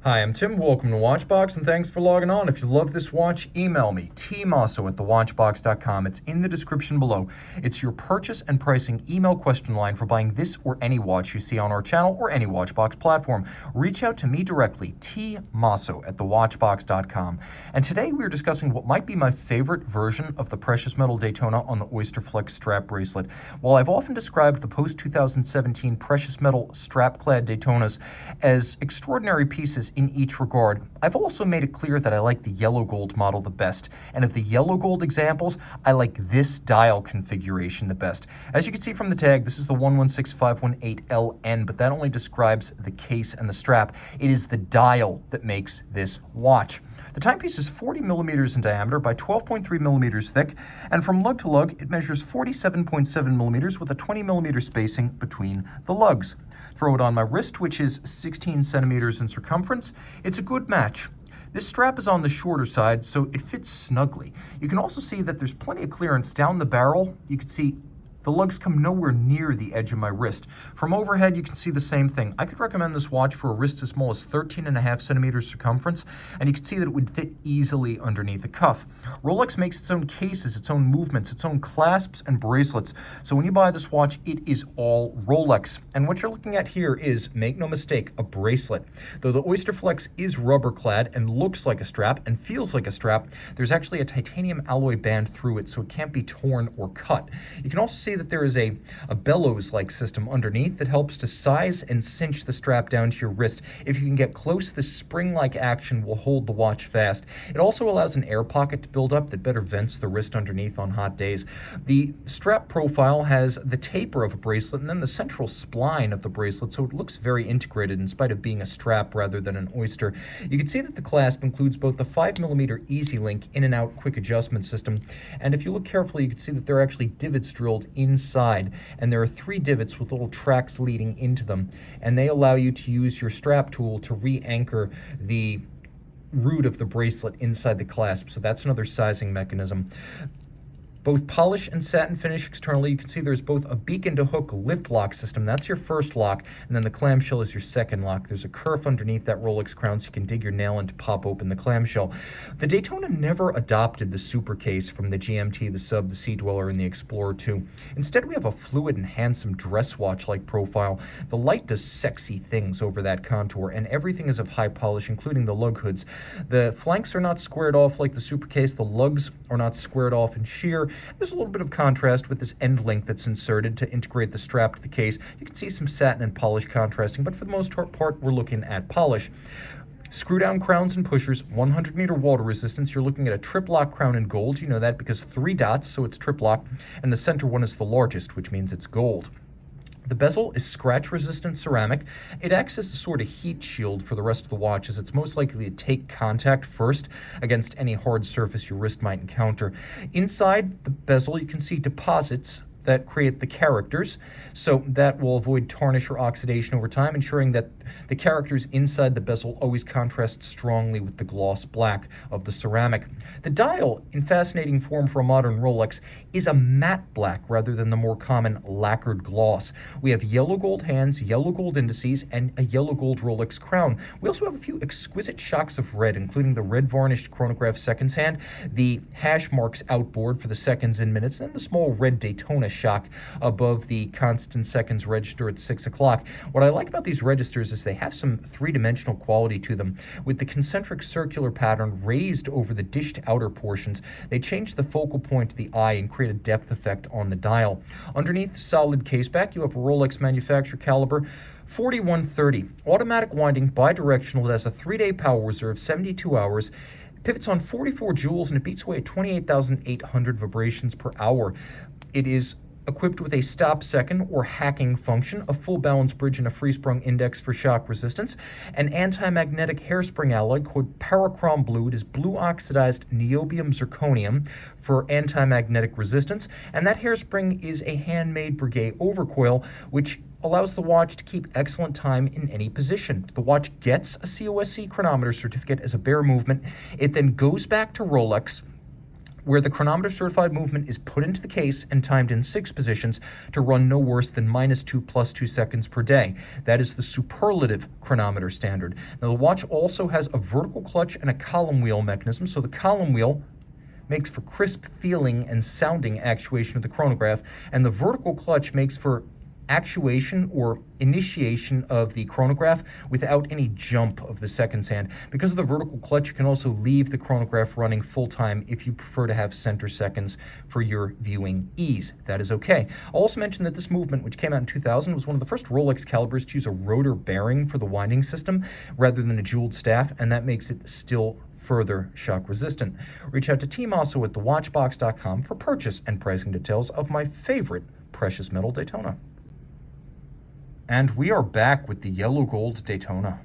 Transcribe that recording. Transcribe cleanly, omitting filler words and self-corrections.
Hi, I'm Tim. Welcome to Watchbox, and thanks for logging on. If you love this watch, email me, tmosso at thewatchbox.com. It's in the description below. It's your purchase and pricing email question line for buying this or any watch you see on our channel or any Watchbox platform. Reach out to me directly, tmosso at thewatchbox.com. And today we're discussing what might be my favorite version of the precious metal Daytona on the Oysterflex strap bracelet. While I've often described the post-2017 precious metal strap-clad Daytonas as extraordinary pieces in each regard, I've also made it clear that I like the yellow gold model the best. And of the yellow gold examples, I like this dial configuration the best. As you can see from the tag, this is the 116518LN, but that only describes the case and the strap. It is the dial that makes this watch. The timepiece is 40 millimeters in diameter by 12.3 millimeters thick, and from lug to lug, it measures 47.7 millimeters with a 20 millimeter spacing between the lugs. Throw it on my wrist, which is 16 centimeters in circumference. It's a good match. This strap is on the shorter side, so it fits snugly. You can also see that there's plenty of clearance down the barrel. You can see the lugs come nowhere near the edge of my wrist. From overhead, you can see the same thing. I could recommend this watch for a wrist as small as 13.5 centimeters circumference, and you can see that it would fit easily underneath the cuff. Rolex makes its own cases, its own movements, its own clasps and bracelets. So when you buy this watch, it is all Rolex. And what you're looking at here is, make no mistake, a bracelet. Though the Oysterflex is rubber clad and looks like a strap and feels like a strap, there's actually a titanium alloy band through it, so it can't be torn or cut. You can also see that there is a bellows-like system underneath that helps to size and cinch the strap down to your wrist. If you can get close, the spring-like action will hold the watch fast. It also allows an air pocket to build up that better vents the wrist underneath on hot days. The strap profile has the taper of a bracelet and then the central spline of the bracelet, so it looks very integrated in spite of being a strap rather than an oyster. You can see that the clasp includes both the 5mm Easy Link in and out quick adjustment system, and if you look carefully, you can see that there are actually divots drilled inside, and there are 3 divots with little tracks leading into them, and they allow you to use your strap tool to re-anchor the root of the bracelet inside the clasp, so that's another sizing mechanism. Both polish and satin finish externally. You can see there's both a beacon to hook lift lock system. That's your first lock, and then the clamshell is your second lock. There's a kerf underneath that Rolex crown, so you can dig your nail in to pop open the clamshell. The Daytona never adopted the super case from the GMT, the Sub, the Sea Dweller, and the Explorer 2. Instead, we have a fluid and handsome dress watch-like profile. The light does sexy things over that contour, and everything is of high polish, including the lug hoods. The flanks are not squared off like the super case. The lugs are not squared off and sheer. There's a little bit of contrast with this end link that's inserted to integrate the strap to the case. You can see some satin and polish contrasting, but for the most part, we're looking at polish. Screw-down crowns and pushers, 100-meter water resistance. You're looking at a trip-lock crown in gold. You know that because 3 dots, so it's trip-lock, and the center one is the largest, which means it's gold. The bezel is scratch-resistant ceramic. It acts as a sort of heat shield for the rest of the watch, as it's most likely to take contact first against any hard surface your wrist might encounter. Inside the bezel, you can see deposits that create the characters, so that will avoid tarnish or oxidation over time, ensuring that the characters inside the bezel always contrast strongly with the gloss black of the ceramic. The dial, in fascinating form for a modern Rolex, is a matte black rather than the more common lacquered gloss. We have yellow gold hands, yellow gold indices, and a yellow gold Rolex crown. We also have a few exquisite shocks of red, including the red varnished chronograph seconds hand, the hash marks outboard for the seconds and minutes, and the small red Daytona shock above the constant seconds register at 6 o'clock. What I like about these registers is they have some three-dimensional quality to them. With the concentric circular pattern raised over the dished outer portions, they change the focal point of the eye and create a depth effect on the dial. Underneath the solid caseback, you have a Rolex manufacturer caliber 4130. Automatic winding, bidirectional. It has a 3-day power reserve, 72 hours. Pivots on 44 joules, and it beats away at 28,800 vibrations per hour. It is equipped with a stop second or hacking function, a full balance bridge, and a free-sprung index for shock resistance, an anti-magnetic hairspring alloy called Parachrom Blue. It is blue oxidized niobium zirconium for anti-magnetic resistance, and that hairspring is a handmade Breguet overcoil, which allows the watch to keep excellent time in any position. The watch gets a COSC chronometer certificate as a bare movement. It then goes back to Rolex, where the chronometer certified movement is put into the case and timed in 6 positions to run no worse than -2 + 2 seconds per day. That is the superlative chronometer standard. Now, the watch also has a vertical clutch and a column wheel mechanism, so the column wheel makes for crisp feeling and sounding actuation of the chronograph, and the vertical clutch makes for actuation or initiation of the chronograph without any jump of the seconds hand. Because of the vertical clutch, you can also leave the chronograph running full time if you prefer to have center seconds for your viewing ease. That is okay. I'll also mention that this movement, which came out in 2000, was one of the first Rolex calibers to use a rotor bearing for the winding system rather than a jeweled staff, and that makes it still further shock resistant. Reach out to tmosso at thewatchbox.com for purchase and pricing details of my favorite precious metal Daytona. And we are back with the yellow gold Daytona.